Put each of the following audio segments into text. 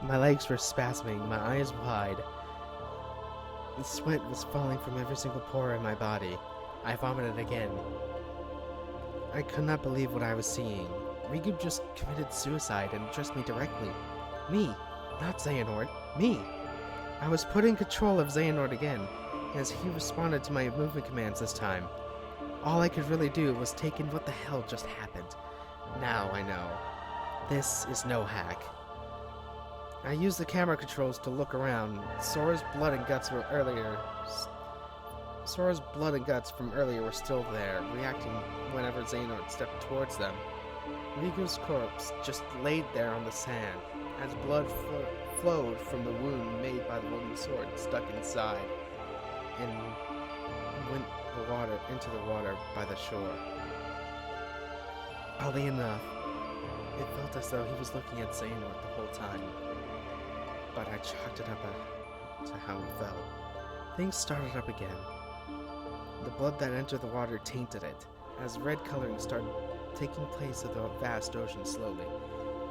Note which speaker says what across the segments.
Speaker 1: My legs were spasming, my eyes wide. The sweat was falling from every single pore in my body. I vomited again. I could not believe what I was seeing. Riku just committed suicide and addressed me directly. Me, not Xehanort. Me. I was put in control of Xehanort again, as he responded to my movement commands this time. All I could really do was take in what the hell just happened. Now I know. This is no hack. I used the camera controls to look around. Sora's blood and guts from earlier were still there, reacting whenever Xehanort stepped towards them. Riku's corpse just laid there on the sand, as blood flowed from the wound made by the wooden sword stuck inside, and went into the water by the shore. Oddly enough, it felt as though he was looking at Xehanort the whole time, but I chalked it up to how it felt. Things started up again. The blood that entered the water tainted it, as red coloring started taking place of the vast ocean slowly.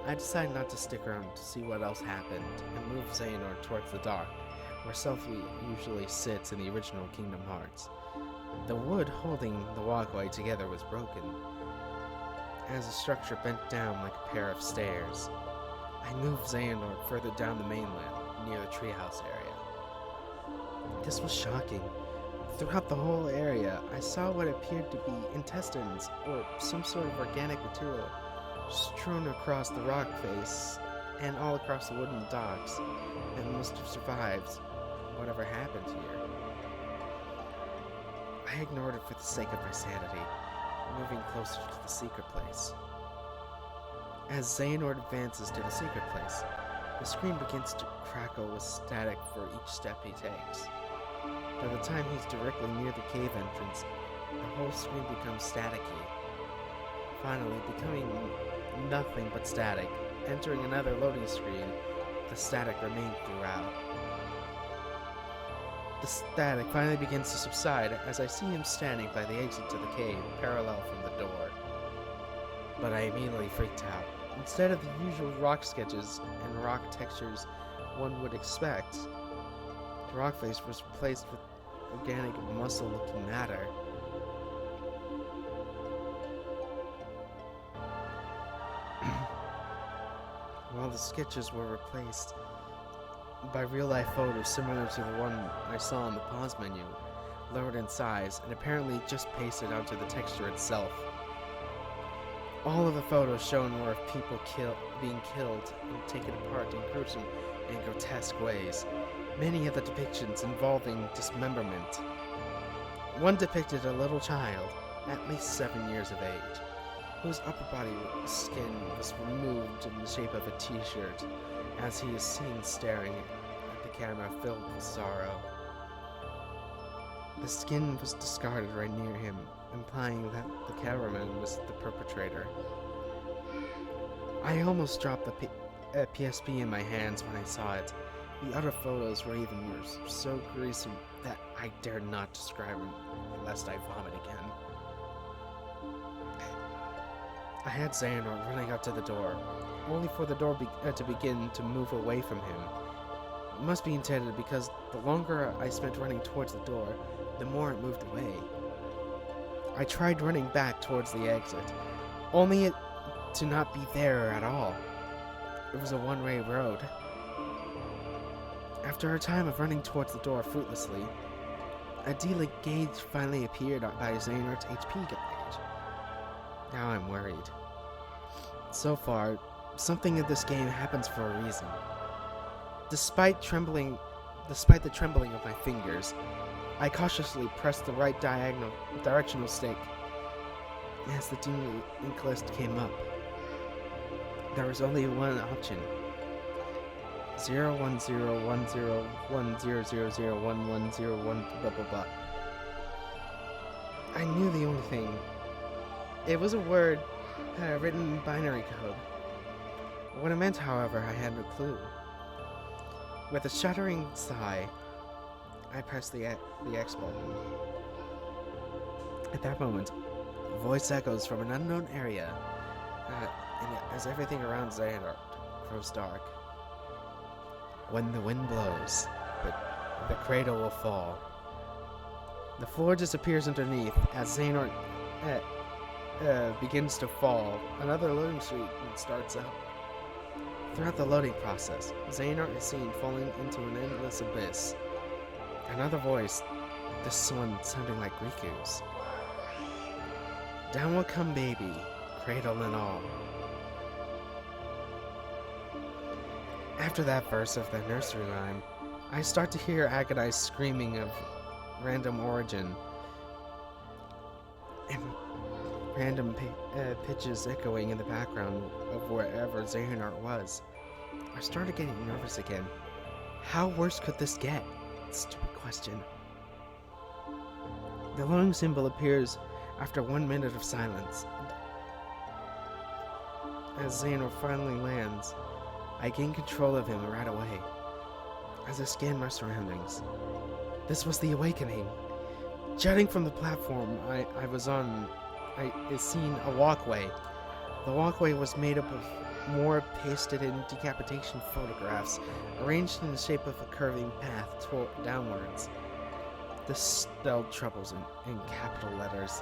Speaker 1: I decided not to stick around to see what else happened, and moved Xehanort towards the dock, where Selphie usually sits in the original Kingdom Hearts. The wood holding the walkway together was broken, as the structure bent down like a pair of stairs. I moved Xehanort further down the mainland, near the treehouse area. This was shocking. Throughout the whole area, I saw what appeared to be intestines, or some sort of organic material, strewn across the rock face and all across the wooden docks, and must have survived whatever happened here. I ignored it for the sake of my sanity, moving closer to the secret place. As Xehanort advances to the secret place, the screen begins to crackle with static for each step he takes. By the time he's directly near the cave entrance, the whole screen becomes staticky, finally becoming nothing but static. Entering another loading screen, the static remained throughout. The static finally begins to subside as I see him standing by the exit to the cave, parallel from the door. But I immediately freaked out. Instead of the usual rock sketches and rock textures one would expect, the rock face was replaced with organic muscle-looking matter. While the sketches were replaced by real-life photos similar to the one I saw in the pause menu, lowered in size, and apparently just pasted onto the texture itself. All of the photos shown were of people being killed and taken apart in gruesome and grotesque ways, many of the depictions involving dismemberment. One depicted a little child, at least 7 years of age, whose upper body skin was removed in the shape of a t-shirt, as he is seen staring at the camera filled with sorrow. The skin was discarded right near him, implying that the cameraman was the perpetrator. I almost dropped the PSP in my hands when I saw it. The other photos were even worse, so gruesome that I dared not describe them, lest I vomit again. I had Xehanort running up to the door, only for the door to begin to move away from him. It must be intended because the longer I spent running towards the door, the more it moved away. I tried running back towards the exit, only to not be there at all. It was a one-way road. After a time of running towards the door fruitlessly, a D-Link gauge finally appeared by Xehanort's HP gauge. Now I'm worried. So far, something in this game happens for a reason. Despite the trembling of my fingers, I cautiously pressed the right directional stick as the D-Link list came up. There was only one option. 01010101001 blah blah blah. I knew the only thing. It was a word written in binary code. What it meant, however, I had no clue. With a shuddering sigh, I pressed the X button. At that moment, voice echoes from an unknown area, and as everything around Xehanort grows dark. When the wind blows, the cradle will fall. The floor disappears underneath as Xehanort begins to fall. Another loading screen starts up. Throughout the loading process, Xehanort is seen falling into an endless abyss. Another voice, this one sounding like Riku's. Down will come baby, cradle and all. After that verse of the nursery rhyme, I start to hear agonized screaming of random origin and random pitches echoing in the background of wherever Xehanort was. I started getting nervous again. How worse could this get? Stupid question. The loading symbol appears after 1 minute of silence. As Xehanort finally lands, I gain control of him right away. As I scan my surroundings, this was the awakening. Jutting from the platform I was on, I seen a walkway. The walkway was made up of more pasted-in decapitation photographs, arranged in the shape of a curving path downwards. This spelled troubles in capital letters.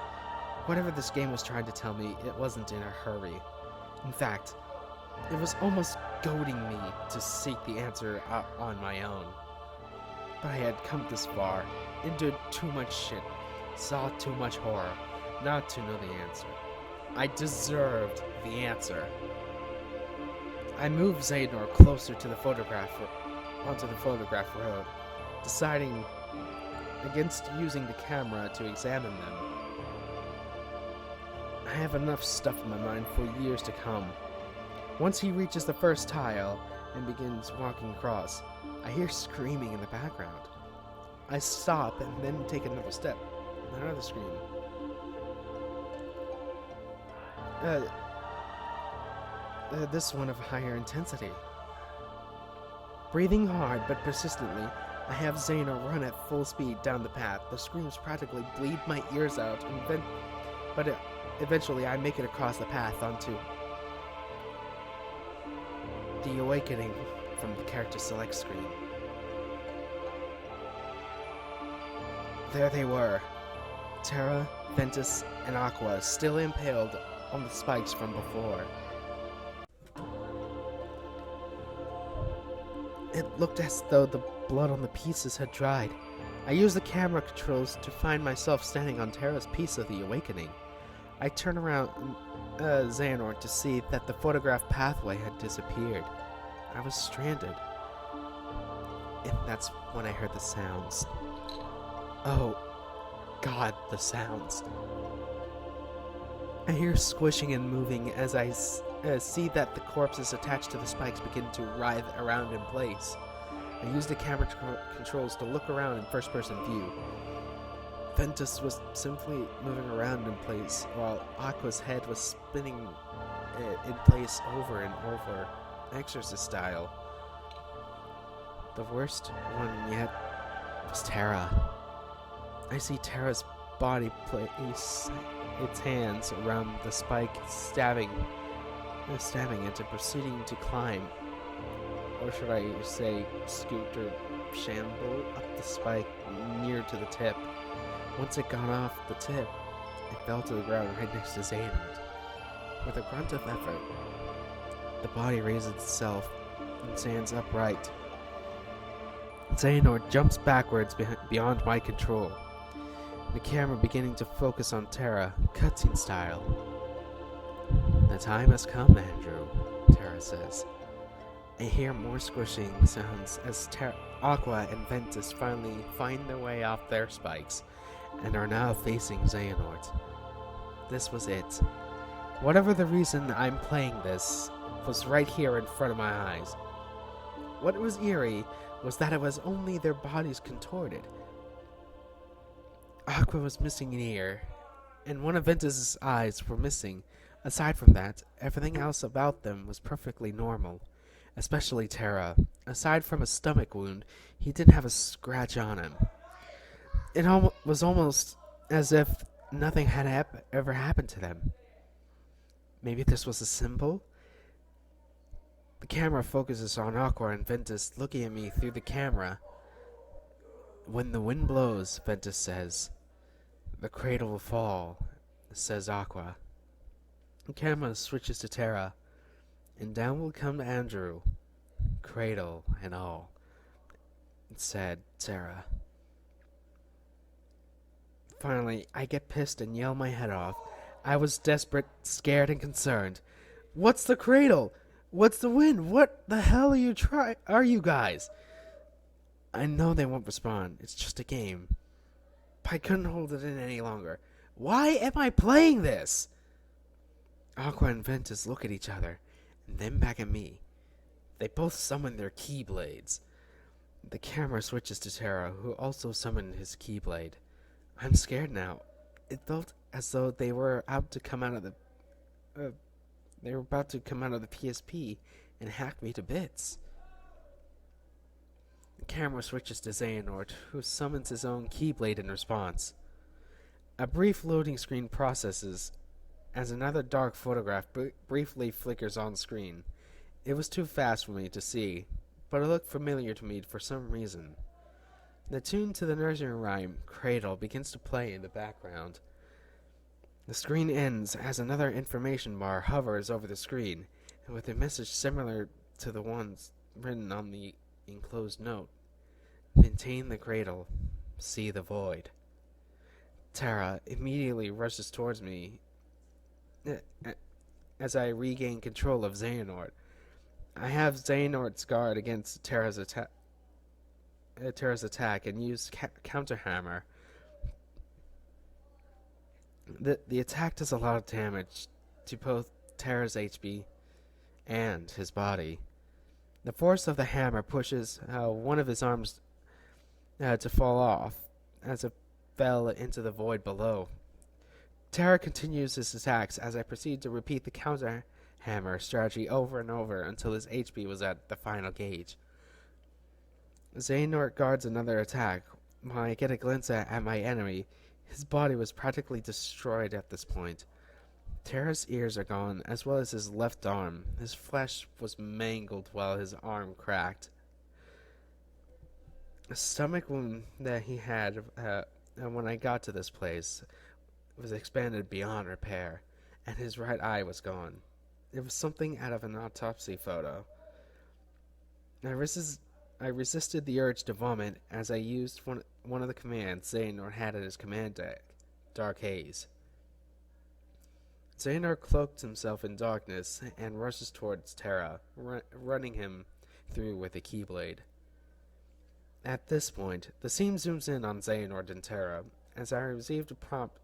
Speaker 1: Whatever this game was trying to tell me, it wasn't in a hurry. In fact, it was almost goading me to seek the answer on my own. But I had come this far, endured too much shit, saw too much horror, not to know the answer. I deserved the answer. I moved Xehanort closer to the onto the photograph road, deciding against using the camera to examine them. I have enough stuff in my mind for years to come. Once he reaches the first tile and begins walking across, I hear screaming in the background. I stop and then take another step. Another scream. This one of higher intensity. Breathing hard but persistently, I have Xehanort run at full speed down the path. The screams practically bleed my ears out, but eventually I make it across the path onto the awakening from the character select screen. There they were, Terra, Ventus, and Aqua, still impaled on the spikes from before. It looked as though the blood on the pieces had dried. I used the camera controls to find myself standing on Terra's piece of the awakening. I turn around Xehanort to see that the photograph pathway had disappeared. I was stranded. And that's when I heard the sounds. Oh, God, the sounds. I hear squishing and moving as I see that the corpses attached to the spikes begin to writhe around in place. I use the camera controls to look around in first-person view. Ventus was simply moving around in place, while Aqua's head was spinning in place over and over, exorcist style. The worst one yet was Terra. I see Terra's body place its hands around the spike, stabbing it and proceeding to climb, or should I say scoot or shamble up the spike near to the tip. Once it got off the tip, it fell to the ground right next to Xehanort. With a grunt of effort, the body raises itself and stands upright. Xehanort jumps backwards beyond my control, the camera beginning to focus on Terra, cutscene style. The time has come, Andrew, Terra says. I hear more squishing sounds as Aqua and Ventus finally find their way off their spikes and are now facing Xehanort. This was it. Whatever the reason I'm playing this was right here in front of my eyes. What was eerie was that it was only their bodies contorted. Aqua was missing an ear, and one of Ventus's eyes were missing. Aside from that, everything else about them was perfectly normal, especially Terra. Aside from a stomach wound, he didn't have a scratch on him. It was almost as if nothing had ever happened to them. Maybe this was a symbol? The camera focuses on Aqua and Ventus looking at me through the camera. When the wind blows, Ventus says, the cradle will fall, says Aqua. The camera switches to Terra, and down will come Andrew, cradle and all, said Terra. Finally, I get pissed and yell my head off. I was desperate, scared, and concerned. What's the cradle? What's the wind? What the hell are you guys? I know they won't respond. It's just a game. I couldn't hold it in any longer. Why am I playing this? Aqua and Ventus look at each other, and then back at me. They both summon their keyblades. The camera switches to Terra, who also summoned his keyblade. I'm scared now. It felt as though they were about to come out of the PSP and hack me to bits. The camera switches to Xehanort, who summons his own keyblade in response. A brief loading screen processes as another dark photograph briefly flickers on screen. It was too fast for me to see, but it looked familiar to me for some reason. The tune to the nursery rhyme, Cradle, begins to play in the background. The screen ends as another information bar hovers over the screen, and with a message similar to the ones written on the enclosed note. Maintain the cradle. See the void. Terra immediately rushes towards me as I regain control of Xehanort. I have Xehanort's guard against Terra's attack and use counter hammer. The attack does a lot of damage to both Terra's HP and his body. The force of the hammer pushes one of his arms to fall off as it fell into the void below. Terra continues his attacks as I proceed to repeat the counter hammer strategy over and over until his HP was at the final gauge. Xehanort guards another attack. When I get a glimpse at my enemy, his body was practically destroyed at this point. Terra's ears are gone, as well as his left arm. His flesh was mangled while his arm cracked. A stomach wound that he had when I got to this place was expanded beyond repair, and his right eye was gone. It was something out of an autopsy photo. I resisted the urge to vomit as I used one of the commands Xehanort had at his command deck, Dark Haze. Xehanort cloaks himself in darkness and rushes towards Terra, running him through with a keyblade. At this point, the scene zooms in on Xehanort and Terra, as I received a prompt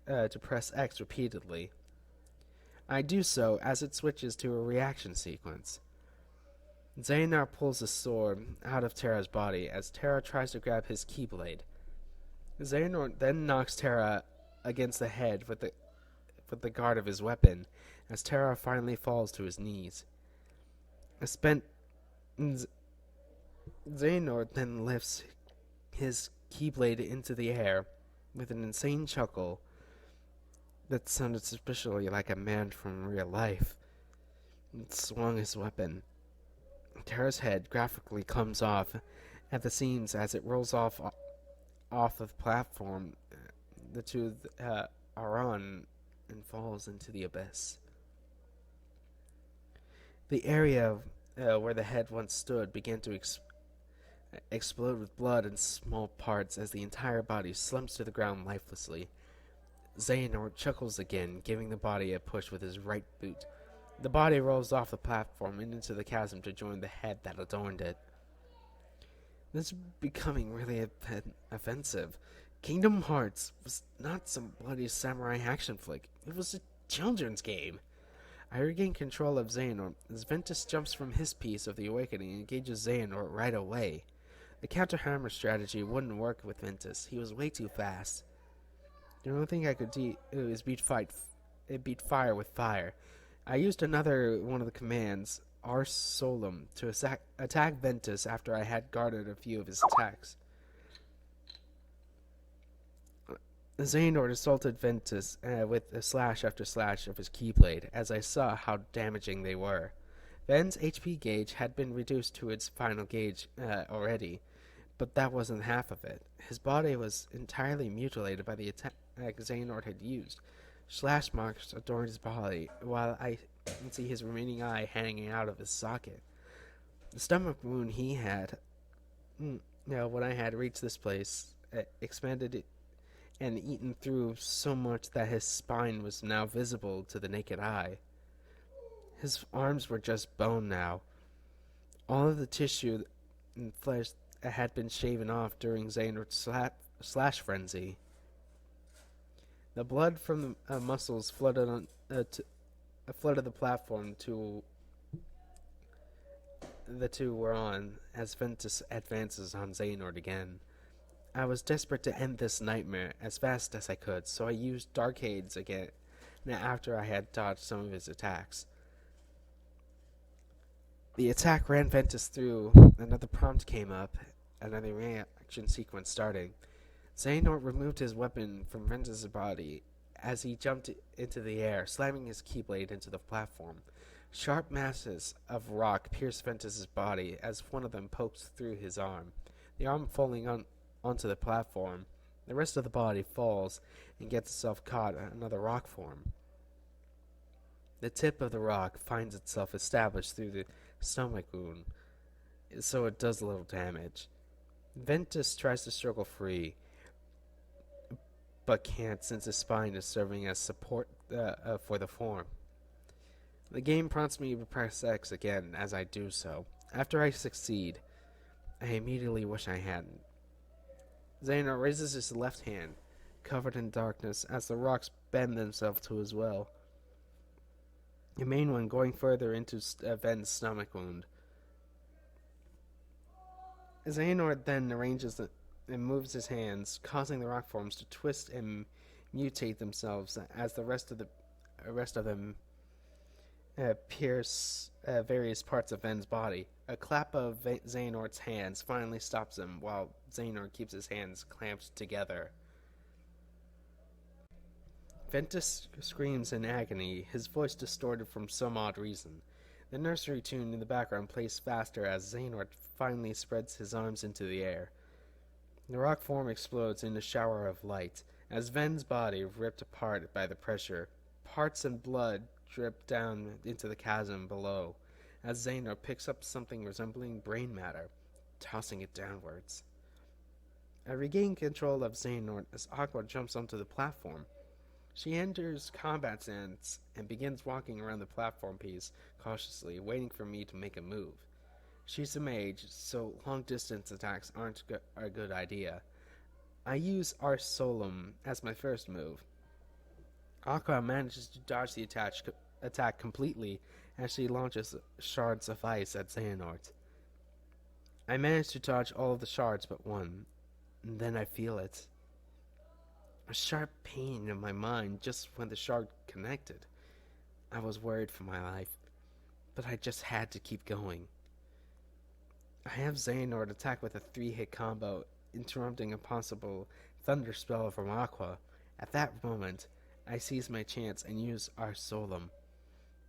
Speaker 1: to press X repeatedly. I do so as it switches to a reaction sequence. Xehanort pulls a sword out of Terra's body as Terra tries to grab his keyblade. Xehanort then knocks Terra against the head with the guard of his weapon, as Terra finally falls to his knees. Xehanort then lifts his keyblade into the air with an insane chuckle that sounded suspiciously like a man from real life, and swung his weapon. Terra's head graphically comes off at the seams as it rolls off of the platform the two are on and falls into the abyss. The area where the head once stood began to explode with blood and small parts as the entire body slumps to the ground lifelessly. Xehanort chuckles again, giving the body a push with his right boot. The body rolls off the platform and into the chasm to join the head that adorned it. This is becoming really offensive. Kingdom Hearts was not some bloody samurai action flick. It was a children's game. I regain control of Xehanort as Ventus jumps from his piece of the awakening and engages Xehanort right away. The counter hammer strategy wouldn't work with Ventus. He was way too fast. The only thing I could do is beat fire with fire. I used another one of the commands, Ars Solum, to attack Ventus after I had guarded a few of his attacks. Xehanort assaulted Ventus with a slash after slash of his keyblade, as I saw how damaging they were. Ben's HP gauge had been reduced to its final gauge already, but that wasn't half of it. His body was entirely mutilated by the attack Xehanort had used. Slash marks adorned his body, while I can see his remaining eye hanging out of his socket. The stomach wound he had, when I had reached this place, expanded it and eaten through so much that his spine was now visible to the naked eye. His arms were just bone now. All of the tissue and flesh had been shaven off during Xehanort's slash frenzy. The blood from the muscles flooded the platform the two were on as Ventus advances on Xehanort again. I was desperate to end this nightmare as fast as I could, so I used Darkades again after I had dodged some of his attacks. The attack ran Ventus through, another prompt came up, another reaction sequence starting. Xehanort removed his weapon from Ventus' body as he jumped into the air, slamming his keyblade into the platform. Sharp masses of rock pierced Ventus' body as one of them poked through his arm. The arm falling onto the platform, the rest of the body falls and gets itself caught in another rock form. The tip of the rock finds itself established through the stomach wound, so it does little damage. Ventus tries to struggle free, but can't since his spine is serving as support for the form. The game prompts me to press X again as I do so. After I succeed, I immediately wish I hadn't. Xehanort raises his left hand, covered in darkness, as the rocks bend themselves to his will. The main one going further into Ven's stomach wound. Xehanort then arranges and moves his hands, causing the rock forms to twist and mutate themselves as the rest of them pierce various parts of Ven's body. A clap of Xehanort's hands finally stops him, while Xehanort keeps his hands clamped together. Ventus screams in agony, his voice distorted for some odd reason. The nursery tune in the background plays faster as Xehanort finally spreads his arms into the air. The rock form explodes in a shower of light, as Ven's body ripped apart by the pressure. Parts and blood drip down into the chasm below, as Xehanort picks up something resembling brain matter, tossing it downwards. I regain control of Xehanort as Aqua jumps onto the platform. She enters combat stance and begins walking around the platform piece cautiously, waiting for me to make a move. She's a mage, so long-distance attacks aren't a good idea. I use Ars Solum as my first move. Aqua manages to dodge the attack completely as she launches shards of ice at Xehanort. I manage to dodge all of the shards but one, and then I feel it. A sharp pain in my mind just when the shard connected. I was worried for my life, but I just had to keep going. I have Xehanort attack with a 3-hit combo, interrupting a possible thunder spell from Aqua. At that moment, I seize my chance and use Ars Solum.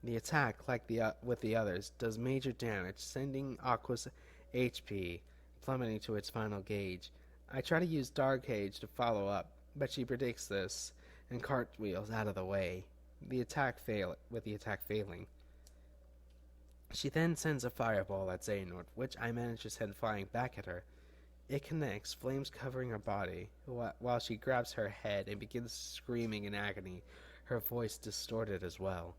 Speaker 1: The attack, like with the others, does major damage, sending Aqua's HP plummeting to its final gauge. I try to use Darkade to follow up, but she predicts this and cartwheels out of the way, with the attack failing. She then sends a fireball at Xehanort, which I manage to send flying back at her. It connects, flames covering her body, while she grabs her head and begins screaming in agony, her voice distorted as well.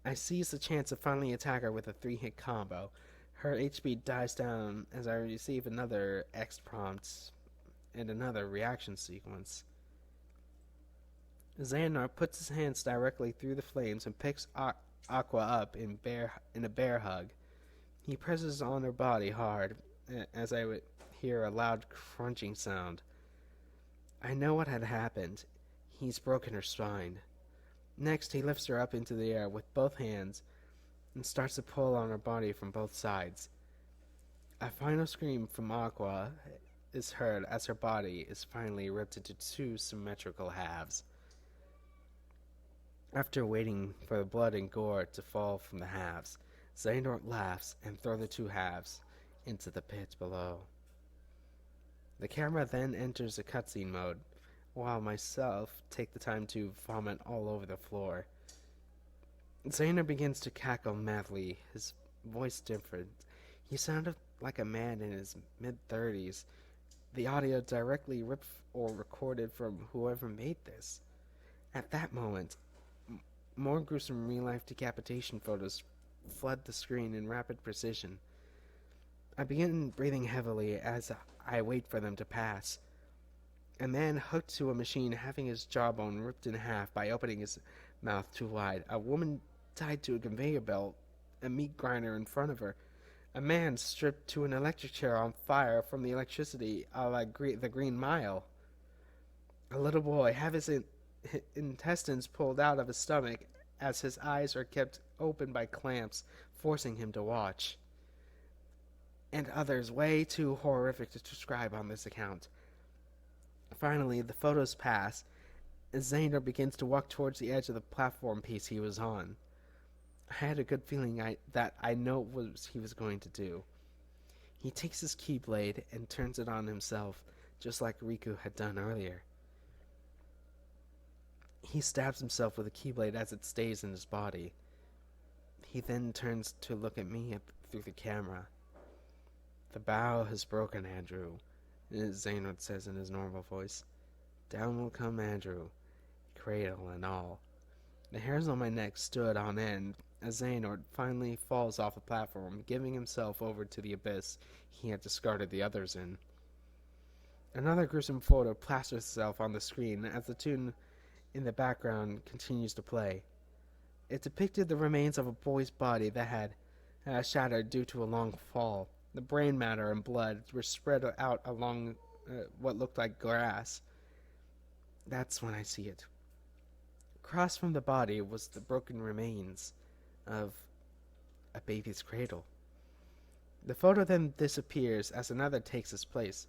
Speaker 1: I seize the chance to finally attack her with a 3-hit combo. Her HP dies down as I receive another X prompt and another reaction sequence. Xehanort puts his hands directly through the flames and picks Aqua up in a bear hug. He presses on her body hard, as I would hear a loud crunching sound. I know what had happened. He's broken her spine. Next, he lifts her up into the air with both hands and starts to pull on her body from both sides. A final scream from Aqua is heard as her body is finally ripped into 2 symmetrical halves. After waiting for the blood and gore to fall from the halves, Xehanort laughs and throws the two halves into the pit below. The camera then enters a cutscene mode, while myself take the time to vomit all over the floor. Xehanort begins to cackle madly, his voice different. He sounded like a man in his mid-30s. The audio directly ripped or recorded from whoever made this. At that moment, more gruesome real-life decapitation photos flood the screen in rapid precision. I begin breathing heavily as I wait for them to pass. A man hooked to a machine having his jawbone ripped in half by opening his mouth too wide. A woman tied to a conveyor belt, a meat grinder in front of her. A man stripped to an electric chair on fire from the electricity a la the Green Mile. A little boy have his intestines pulled out of his stomach as his eyes are kept open by clamps, forcing him to watch. And others way too horrific to describe on this account. Finally, the photos pass, and Xehanort begins to walk towards the edge of the platform piece he was on. I had a good feeling that I know what he was going to do. He takes his keyblade and turns it on himself, just like Riku had done earlier. He stabs himself with the keyblade as it stays in his body. He then turns to look at me through the camera. "The bow has broken, Andrew," Xehanort says in his normal voice. "Down will come Andrew, cradle and all." The hairs on my neck stood on end as Xehanort finally falls off the platform, giving himself over to the abyss he had discarded the others in. Another gruesome photo plasters itself on the screen as the tune in the background continues to play. It depicted the remains of a boy's body that had shattered due to a long fall. The brain matter and blood were spread out along what looked like grass. That's when I see it. Across from the body was the broken remains of a baby's cradle. The photo then disappears as another takes its place.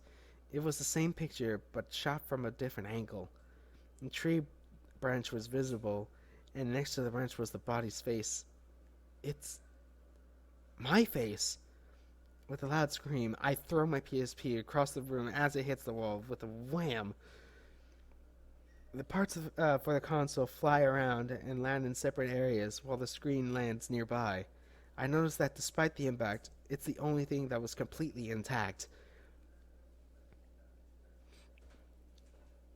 Speaker 1: It was the same picture, but shot from a different angle. A tree branch was visible, and next to the branch was the body's face. It's my face! With a loud scream, I throw my PSP across the room as it hits the wall with a wham. The parts for the console fly around and land in separate areas while the screen lands nearby. I notice that despite the impact, it's the only thing that was completely intact.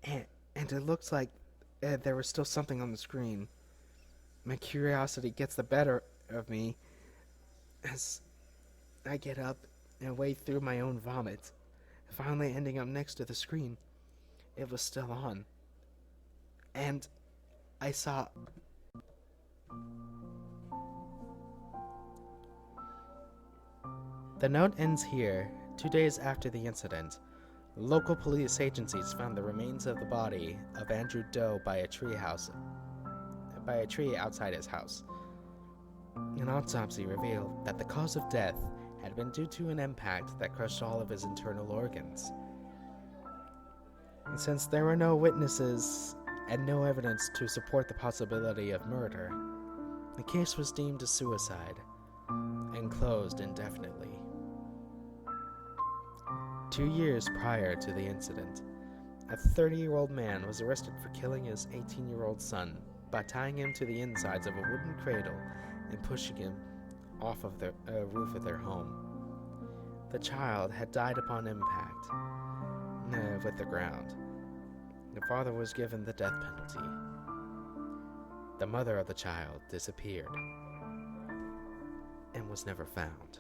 Speaker 1: And it looks like there was still something on the screen. My curiosity gets the better of me as I get up and wade through my own vomit, finally ending up next to the screen. It was still on. And I saw... The note ends here. 2 days after the incident, local police agencies found the remains of the body of Andrew Doe by a tree outside his house. An autopsy revealed that the cause of death had been due to an impact that crushed all of his internal organs. And since there were no witnesses and no evidence to support the possibility of murder, the case was deemed a suicide and closed indefinitely. 2 years prior to the incident, a 30-year-old man was arrested for killing his 18-year-old son by tying him to the insides of a wooden cradle and pushing him off of the roof of their home. The child had died upon impact with the ground. The father was given the death penalty. The mother of the child disappeared and was never found.